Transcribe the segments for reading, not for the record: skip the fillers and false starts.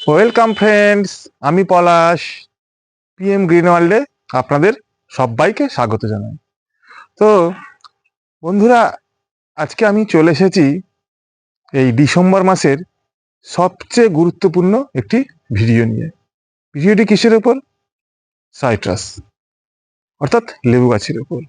Welcome friends, আমি পলাশ। PM green ওয়ার্ল্ডে আপনাদের সবাইকে স্বাগত জানাই। তো বন্ধুরা, আজকে আমি চলে এসেছি এই ডিসেম্বর মাসের সবচেয়ে গুরুত্বপূর্ণ একটি ভিডিও নিয়ে। ভিডিওটি কিসের উপর? সাইট্রাস, অর্থাৎ লেবু গাছের উপর।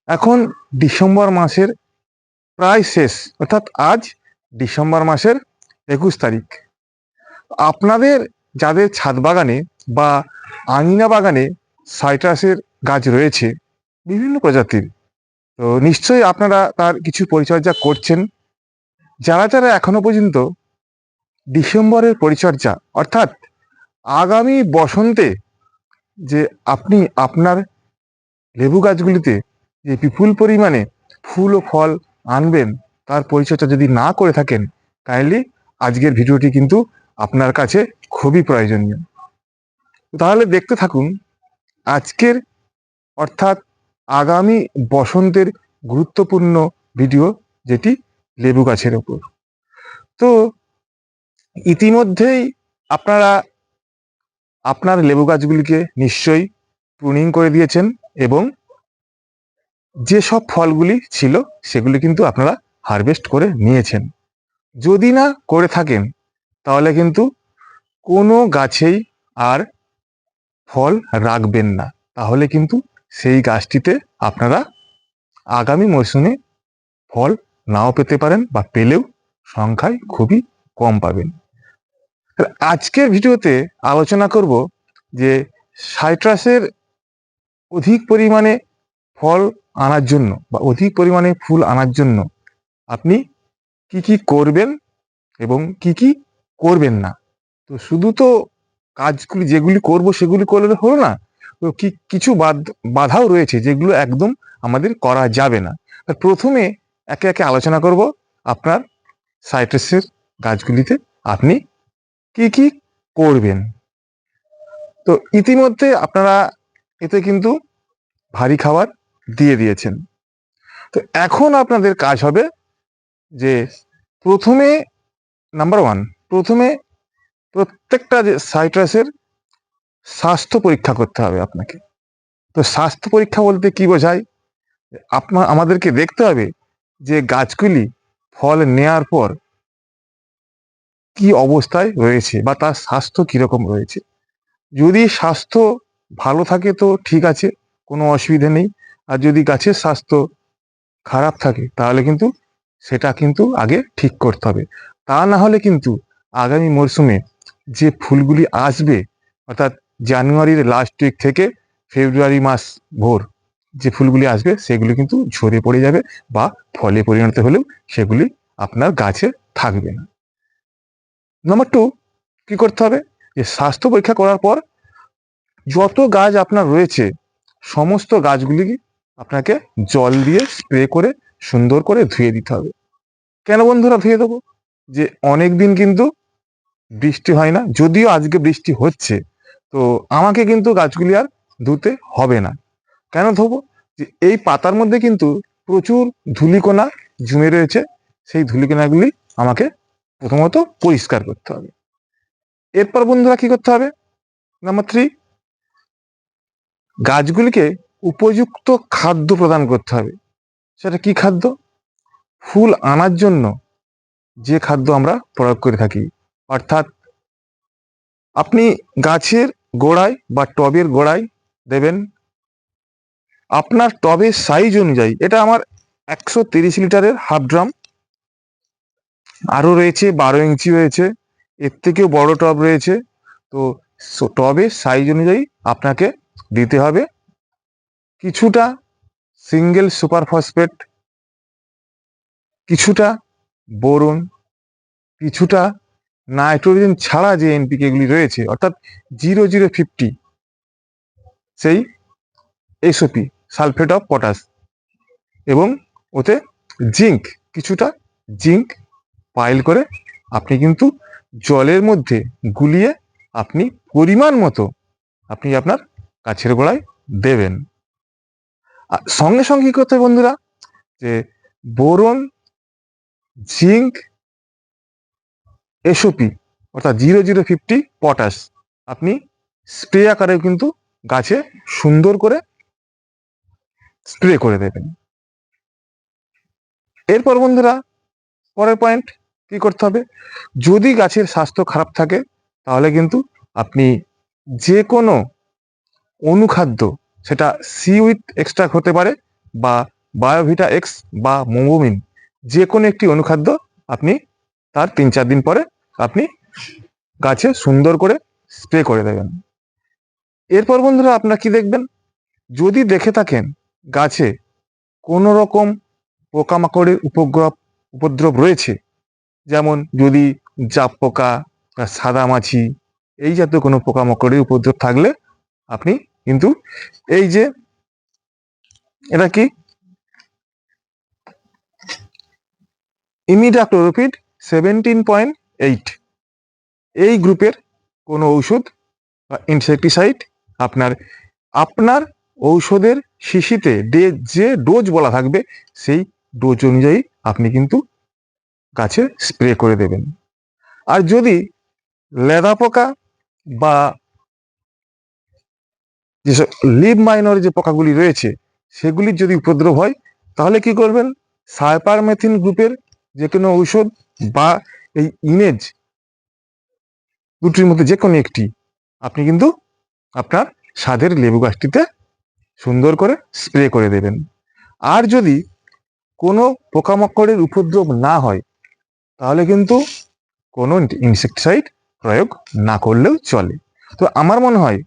এখন ডিসেম্বর মাসের প্রায় শেষ, অর্থাৎ আজ ডিসেম্বর মাসের 21 তারিখ। আপনাদের যাদের ছাদ বাগানে বা আঙিনা বাগানে সাইট্রাসের গাছ রয়েছে বিভিন্ন প্রজাতির, তো নিশ্চয়ই আপনারা তার কিছু পরিচর্যা করছেন। যারা যারা এখনো পর্যন্ত ডিসেম্বরের পরিচর্যা, অর্থাৎ আগামী বসন্তে যে আপনি আপনার লেবু গাছগুলিতে যে বিপুল পরিমাণে ফুল ও ফল আনবেন, তার পরিচর্যা যদি না করে থাকেন, কাইন্ডলি আজকের ভিডিওটি কিন্তু আপনার কাছে খুবই প্রয়োজনীয়। তাহলে দেখতে থাকুন আজকের, অর্থাৎ আগামী বসন্তের গুরুত্বপূর্ণ ভিডিও, যেটি লেবু গাছের ওপর। তো ইতিমধ্যেই আপনারা আপনার লেবু গাছগুলিকে নিশ্চয়ই প্রুনিং করে দিয়েছেন এবং যেসব ফলগুলি ছিল সেগুলি কিন্তু আপনারা হারভেস্ট করে নিয়েছেন। যদি না করে থাকেন তাহলে কিন্তু কোনো গাছেই আর ফল রাখবেন না, তাহলে কিন্তু সেই গাছটিতে আপনারা আগামী মরশুমে ফল নাও পেতে পারেন, বা পেলেও সংখ্যায় খুবই কম পাবেন। আজকের ভিডিওতে আলোচনা করব যে সাইট্রাসের অধিক পরিমাণে ফল আনার জন্য বা অধিক পরিমাণে ফুল আনার জন্য আপনি কি কি করবেন এবং কি কি করবেন না। তো শুধু তো কাজগুলি যেগুলি করব সেগুলি করলে হলো না, তো কিছু বাধাও রয়েছে যেগুলো একদম আমাদের করা যাবে না। প্রথমে একে একে আলোচনা করব আপনার সাইট্রাসের গাছগুলিতে আপনি কি কি করবেন। তো ইতিমধ্যে আপনারা এতে কিন্তু ভারী খাবার দিয়ে দিয়েছেন। তো এখন আপনাদের কাজ হবে যে প্রথমে, নাম্বার ওয়ান, প্রথমে প্রত্যেকটা যে সাইট্রাসের স্বাস্থ্য পরীক্ষা করতে হবে আপনাকে। তো স্বাস্থ্য পরীক্ষা বলতে কি বোঝায়? আমাদেরকে দেখতে হবে যে গাছগুলি ফল নেয়ার পর কি অবস্থায় রয়েছে বা তার স্বাস্থ্য কিরকম রয়েছে। যদি স্বাস্থ্য ভালো থাকে তো ঠিক আছে, কোনো অসুবিধা নেই। আর যদি গাছের স্বাস্থ্য খারাপ থাকে তাহলে কিন্তু সেটা কিন্তু আগে ঠিক করতে হবে। তা না হলে কিন্তু আগামী মরশুমে যে ফুলগুলি আসবে, অর্থাৎ জানুয়ারির লাস্ট উইক থেকে ফেব্রুয়ারি মাস ভোর যে ফুলগুলি আসবে সেগুলি কিন্তু ঝরে পড়ে যাবে বা ফলে পরিণত হলেও সেগুলি আপনার গাছে থাকবে না। নাম্বার টু, কি করতে হবে? যে স্বাস্থ্য পরীক্ষা করার পর যত গাছ আপনার রয়েছে সমস্ত গাছগুলি আপনাকে জল দিয়ে স্প্রে করে সুন্দর করে ধুয়ে দিতে হবে। কেন বন্ধুরা ধুয়ে দেবো? যে অনেক দিন কিন্তু বৃষ্টি হয় না, যদিও আজকে বৃষ্টি হচ্ছে, তো আমাকে কিন্তু গাছগুলি আর ধুতে হবে না। কেন ধোবো? যে এই পাতার মধ্যে কিন্তু প্রচুর ধূলিকণা জমে রয়েছে, সেই ধূলিকণাগুলি আমাকে প্রথমত পরিষ্কার করতে হবে। এরপর বন্ধুরা কি করতে হবে? নাম্বার থ্রি, গাছগুলিকে উপযুক্ত খাদ্য প্রদান করতে হবে। সেটা কি খাদ্য? ফুল আনার জন্য যে খাদ্য আমরা প্রয়োগ করে থাকি, অর্থাৎ আপনি গাছের গোড়ায় বা টবের গোড়ায় দেবেন আপনার টবের সাইজ অনুযায়ী। এটা আমার 130 লিটারের হাফ ড্রাম, আরও রয়েছে 12 ইঞ্চি রয়েছে, এর থেকেও বড় টব রয়েছে। তো টবের সাইজ অনুযায়ী আপনাকে দিতে হবে কিছুটা সিঙ্গেল সুপার ফসফেট, কিছুটা বোরন, কিছুটা নাইট্রোজেন ছাড়া যে এনপিকে গুলি রয়েছে, অর্থাৎ 0050, সেই এসওপি, সালফেট অফ পটাশ, এবং ওতে জিঙ্ক, কিছুটা জিঙ্ক পাইল করে আপনি কিন্তু জলের মধ্যে গুলিয়ে আপনি পরিমাণ মতো আপনি আপনার গাছের গোড়ায় দেবেন। আর সঙ্গে সঙ্গে কি করতে হবে বন্ধুরা? যে বোরন, জিঙ্ক, এসওপি অর্থাৎ 0050 পটাশ আপনি স্প্রে আকারেও কিন্তু গাছে সুন্দর করে স্প্রে করে দেবেন। এরপর বন্ধুরা পরের পয়েন্ট কি করতে হবে, যদি গাছের স্বাস্থ্য খারাপ থাকে তাহলে কিন্তু আপনি যে কোনো অনুখাদ্য, সেটা সি উইথ এক্সট্রা হতে পারে বা বায়োভিটা এক্স বা মোমোমিন, যে কোনো একটি অনুখাদ্য আপনি তার 3-4 দিন পরে আপনি গাছে সুন্দর করে স্প্রে করে দেবেন। এরপর বন্ধুরা আপনারা কি দেখবেন, যদি দেখে থাকেন গাছে কোনো রকম পোকামাকড়ের উপদ্রব রয়েছে, যেমন যদি জাপ পোকা বা সাদা মাছি এই জাতীয় কোনো পোকামাকড়ের উপদ্রব থাকলে আপনি কিন্তু এই যে এটা কি ইমিডাক্লোরোপিড 17.8 এই গ্রুপের কোনো ঔষধ বা ইনসেকটিসাইড আপনার আপনার ঔষধের শিশিতে যে ডোজ বলা থাকবে সেই ডোজ অনুযায়ী আপনি কিন্তু গাছে স্প্রে করে দেবেন। আর যদি লেদা পোকা বা যেসব লিভ মাইনর যে পোকাগুলি রয়েছে সেগুলির যদি উপদ্রব হয় তাহলে কি করবেন, সাইপারমেথিন গ্রুপের যে কোনো ঔষধ বা এই ইমেজ দুটির মধ্যে যে কোনো একটি আপনি কিন্তু আপনার স্বাদের লেবু গাছটিতে সুন্দর করে স্প্রে করে দেবেন। আর যদি কোনো পোকামাকড়ের উপদ্রব না হয় তাহলে কিন্তু কোনো ইনসেকটিসাইড প্রয়োগ না করলেও চলে। তো আমার মনে হয়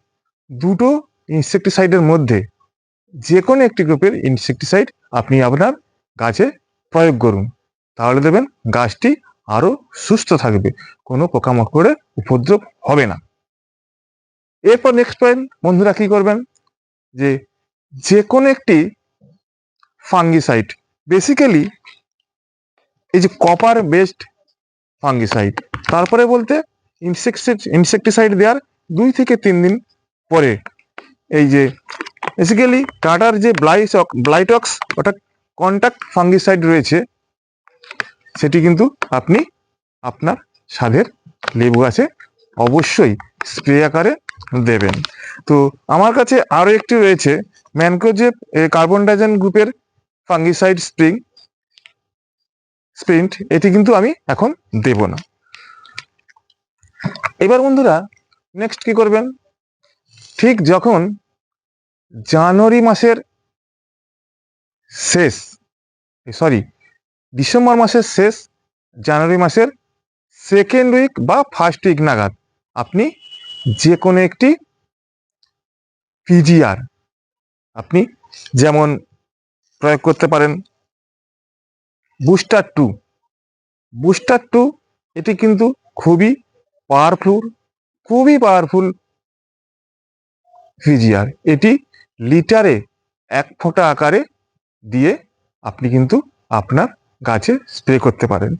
দুটো ইনসেকটিসাইডের মধ্যে যে কোনো একটি গ্রুপের ইনসেকটিসাইড আপনি আপনার গাছে প্রয়োগ করুন, তাহলে দেবেন গাছটি আরো সুস্থ থাকবে, কোনো পোকামাকড়ের উপদ্রব হবে না। এরপর নেক্সট পয়েন্ট বন্ধুরা কি করবেন, যে যে কোনো একটি ফাঙ্গিসাইড, বেসিক্যালি এই যে কপার বেসড ফাঙ্গিসাইড, তারপরে বলতে ইনসেকটিসাইড দেওয়ার 2 থেকে 3 দিন পরে এই যে বেসিক্যালি কাটার যে ব্লাইটক্স অর্থাৎ কন্টাক্ট ফাঙ্গিসাইড রয়েছে সেটি কিন্তু আপনি আপনার স্বাদের লেবু গাছে অবশ্যই স্প্রে আকারে দেবেন। তো আমার কাছে আরও একটি রয়েছে ম্যানকোজেব কার্বন ডাইজেন গ্রুপের ফাঙ্গিসাইড স্প্রিন্ট, এটি কিন্তু আমি এখন দেব না। এবার বন্ধুরা নেক্সট কি করবেন, ঠিক যখন জানুয়ারি মাসের শেষ ডিসেম্বর মাসের শেষ, জানুয়ারি মাসের সেকেন্ড উইক বা ফার্স্ট উইক নাগাদ আপনি যে কোনো একটি পিজিআর আপনি যেমন প্রয়োগ করতে পারেন বুস্টার টু, এটি কিন্তু খুবই পাওয়ারফুল পিজিআর। এটি লিটারে 1 ফোঁটা আকারে দিয়ে আপনি কিন্তু আপনার গাছে স্প্রে করতে পারেন।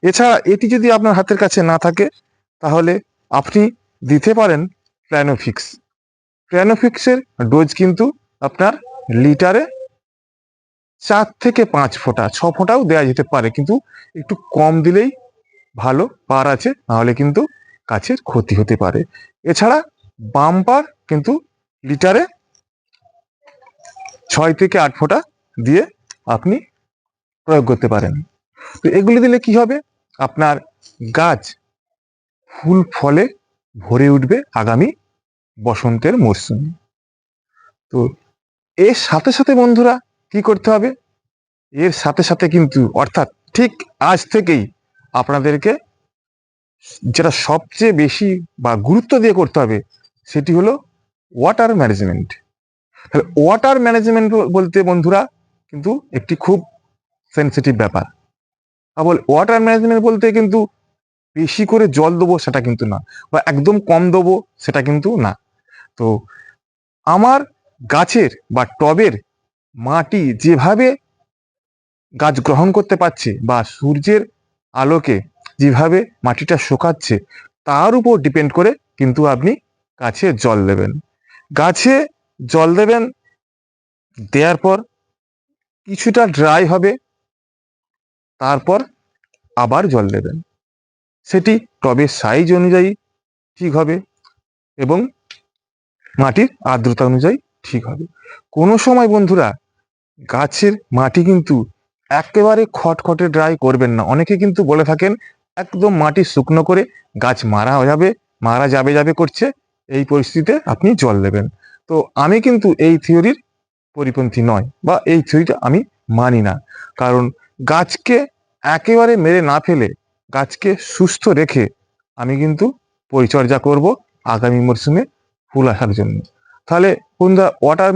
এছাড়া এটি যদি আপনার হাতের কাছে না থাকে তাহলে আপনি দিতে পারেন প্ল্যানোফিক্সের ডোজ কিন্তু আপনার লিটারে 4 থেকে 5 ফোঁটা, 6 ফোঁটাও দেওয়া যেতে পারে, কিন্তু একটু কম দিলেই ভালো, পার আছে, নাহলে কিন্তু গাছের ক্ষতি হতে পারে। এছাড়া বাম্পার কিন্তু লিটারে 6 থেকে 8 ফোঁটা দিয়ে আপনি প্রয়োগ করতে পারেন। তো এগুলি দিলে কি হবে, আপনার গাছ ফুল ফলে ভরে উঠবে আগামী বসন্তের মরশুমে। তো এর সাথে সাথে বন্ধুরা কি করতে হবে, এর সাথে সাথে কিন্তু অর্থাৎ ঠিক আজ থেকেই আপনাদেরকে যেটা সবচেয়ে বেশি বা গুরুত্ব দিয়ে করতে হবে সেটি হলো ওয়াটার ম্যানেজমেন্ট। তাহলে ওয়াটার ম্যানেজমেন্ট বলতে বন্ধুরা কিন্তু একটি খুব সেন্সিটিভ ব্যাপার। আবার ওয়াটার ম্যানেজমেন্ট বলতে কিন্তু বেশি করে জল দেবো সেটা কিন্তু না, বা একদম কম দেবো সেটা কিন্তু না। তো আমার গাছের বা টবের মাটি যেভাবে গাছ গ্রহণ করতে পারছে বা সূর্যের আলোকে যেভাবে মাটিটা শুকাচ্ছে তার উপর ডিপেন্ড করে কিন্তু আপনি গাছে জল দেবেন। গাছে জল দেবেন, দেওয়ার পর কিছুটা ড্রাই হবে, তারপর আবার জল দেবেন। সেটি টবের সাইজ অনুযায়ী ঠিক হবে এবং মাটির আর্দ্রতা অনুযায়ী ঠিক হবে। কোনো সময় বন্ধুরা গাছের মাটি কিন্তু একেবারে খটখটে ড্রাই করবেন না। অনেকে কিন্তু বলে থাকেন একদম মাটি শুকনো করে গাছ মারা যাবে করছে, এই পরিস্থিতিতে আপনি জল দেবেন। তো আমি কিন্তু এই থিওরির পরিপন্থী নয় বা এই থিওরিটা আমি মানি না। কারণ গাছকে একেবারে মেরে না ফেলে গাছকে সুস্থ রেখে আমি কিন্তু পরিচর্যা করব আগামী মরশুমে ফুল আসার জন্য। তাহলে বন্ধুরা ওয়াটার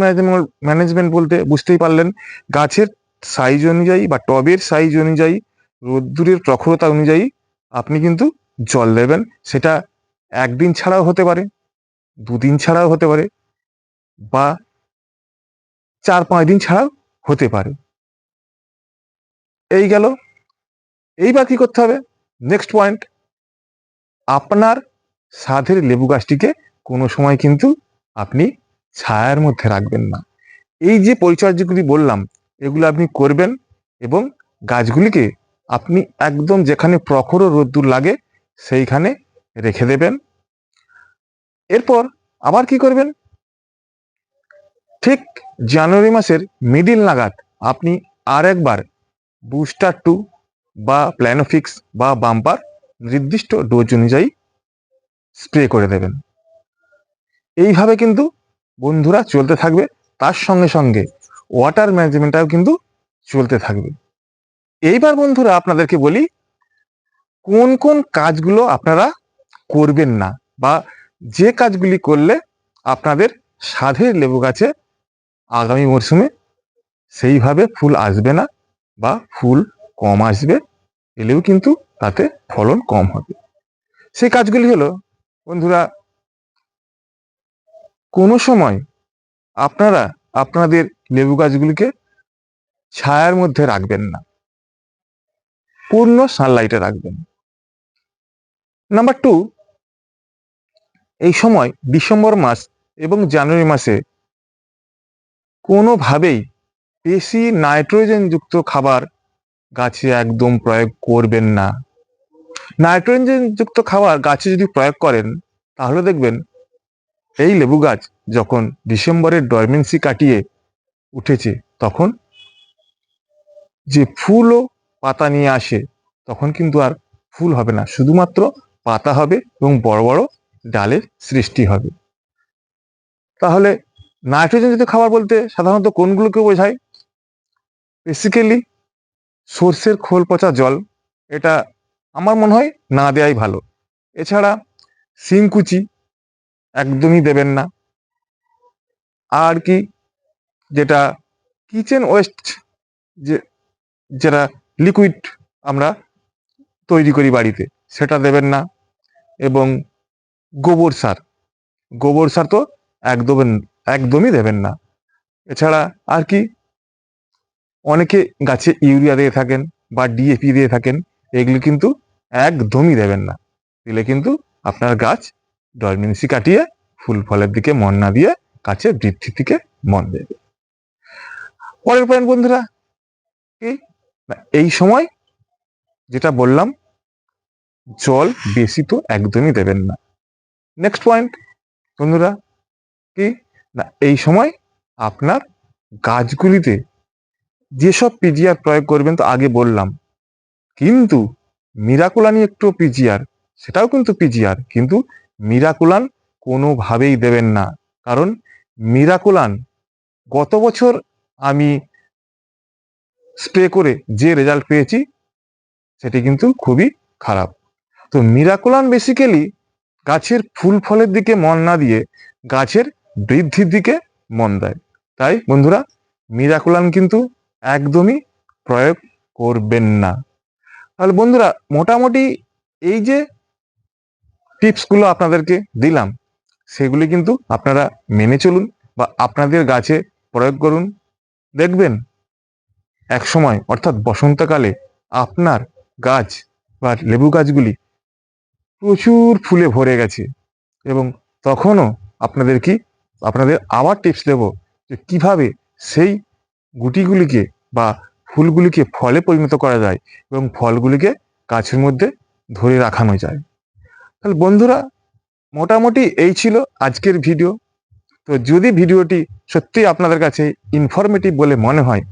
ম্যানেজমেন্ট বলতে বুঝতেই পারলেন, গাছের সাইজ অনুযায়ী বা টবের সাইজ অনুযায়ী, রোদ্দুরের প্রখরতা অনুযায়ী আপনি কিন্তু জল দেবেন। সেটা একদিন ছাড়াও হতে পারে, দুদিন ছাড়াও হতে পারে, বা 4-5 দিন ছাড়াও হতে পারে। এই গেল। এইবার কি করতে হবে? নেক্সট পয়েন্ট, আপনার সাধের লেবু গাছটিকে কোনো সময় কিন্তু আপনি ছায়ার মধ্যে রাখবেন না। এই যে পরিচর্যাগুলি বললাম এগুলো আপনি করবেন এবং গাছগুলিকে আপনি একদম যেখানে প্রখর রোদ্দুর লাগে সেইখানে রেখে দেবেন। এরপর আবার কি করবেন? ঠিক জানুয়ারি মাসের মিডিল নাগাদ আপনি আর একবার বুস্টার 2 বা প্ল্যানোফিক্স বা বাম্পার নির্দিষ্ট ডোজ অনুযায়ী স্প্রে করে দেবেন। এইভাবে কিন্তু বন্ধুরা চলতে থাকবে, তার সঙ্গে সঙ্গে ওয়াটার ম্যানেজমেন্টটাও কিন্তু চলতে থাকবে। এইবার বন্ধুরা আপনাদেরকে বলি কোন কোন কাজগুলো আপনারা করবেন না, বা যে কাজগুলি করলে আপনাদের সাধের লেবু গাছে আগামী মরশুমে সেইভাবে ফুল আসবে না বা ফুল কম আসবে, এলেও কিন্তু তাতে ফলন কম হবে। সেই কাজগুলি হলো বন্ধুরা, কোনো সময় আপনারা আপনাদের লেবু গাছগুলিকে ছায়ার মধ্যে রাখবেন না, পূর্ণ সানলাইটে রাখবেন। নাম্বার 2, এই সময় ডিসেম্বর মাস এবং জানুয়ারি মাসে কোনোভাবেই বেশি নাইট্রোজেন যুক্ত খাবার গাছে একদম প্রয়োগ করবেন না। নাইট্রোজেন যুক্ত খাবার গাছে যদি প্রয়োগ করেন তাহলে দেখবেন এই লেবু গাছ যখন ডিসেম্বরের ডরমেন্সি কাটিয়ে উঠেছে তখন যে ফুল ও পাতা নিয়ে আসে তখন কিন্তু আর ফুল হবে না, শুধুমাত্র পাতা হবে এবং বড় বড় ডালের সৃষ্টি হবে। তাহলে নাইট্রোজেন যুক্ত খাবার বলতে সাধারণত কোনগুলোকে বোঝায়? বেসিক্যালি সর্ষের খোল পচা জল, এটা আমার মনে হয় না দেওয়াই ভালো। এছাড়া শিংকুচি একদমই দেবেন না। আর কি, যেটা কিচেন ওয়েস্ট, যে যেটা লিকুইড আমরা তৈরি করি বাড়িতে, সেটা দেবেন না। এবং গোবর সার, গোবর সার তো একদমই দেবেন না। এছাড়া আর কি, অনেকে গাছে ইউরিয়া দিয়ে থাকেন বা ডিএপি দিয়ে থাকেন, এগুলি কিন্তু একদমই দেবেন না। দিলে কিন্তু আপনার গাছ ডরমেন্সি কাটিয়ে ফুল ফলের দিকে মন না দিয়ে গাছের বৃদ্ধির দিকে মন দেবে। পরের পয়েন্ট বন্ধুরা কি, না এই সময় যেটা বললাম জল বেশি তো একদমই দেবেন না। নেক্সট পয়েন্ট বন্ধুরা কি, না এই সময় আপনার গাছগুলিতে যেসব পিজিআর প্রয়োগ করবেন তো আগে বললাম, কিন্তু মিরাকুলান একটু পিজিআর, সেটাও কিন্তু পিজিআর, কিন্তু মিরাকুলান কোনোভাবেই দেবেন না। কারণ মিরাকুলান গত বছর আমি স্প্রে করে যে রেজাল্ট পেয়েছি সেটি কিন্তু খুবই খারাপ। তো মিরাকুলান বেসিক্যালি গাছের ফুল ফলের দিকে মন না দিয়ে গাছের বৃদ্ধির দিকে মন দেয়। তাই বন্ধুরা মিরাকুলান কিন্তু একদমই প্রয়োগ করবেন না। তাহলে বন্ধুরা মোটামুটি এই যে টিপসগুলো আপনাদেরকে দিলাম সেগুলি কিন্তু আপনারা মেনে চলুন বা আপনাদের গাছে প্রয়োগ করুন। দেখবেন এক সময় অর্থাৎ বসন্তকালে আপনার গাছ বা লেবু গাছগুলি প্রচুর ফুলে ভরে গেছে, এবং তখনও আপনাদের আবার টিপস দেব যে কিভাবে সেই গুটিগুলিকে বা ফুলগুলিকে ফলে পরিণত করা যায় এবং ফলগুলিকে গাছের মধ্যে ধরে রাখানো যায়। তাহলে বন্ধুরা, মোটামুটি এই ছিল আজকের ভিডিও। তো যদি ভিডিওটি সত্যি আপনাদের কাছে ইনফরমেটিভ বলে মনে হয়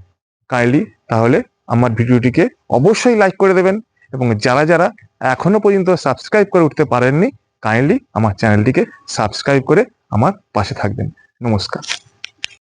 কাইন্ডলি তাহলে আমার ভিডিওটিকে অবশ্যই লাইক করে দেবেন, এবং যারা যারা এখনো পর্যন্ত সাবস্ক্রাইব করে উঠতে পারেননি কাইন্ডলি আমার চ্যানেলটিকে সাবস্ক্রাইব করে আমার পাশে থাকবেন। নমস্কার।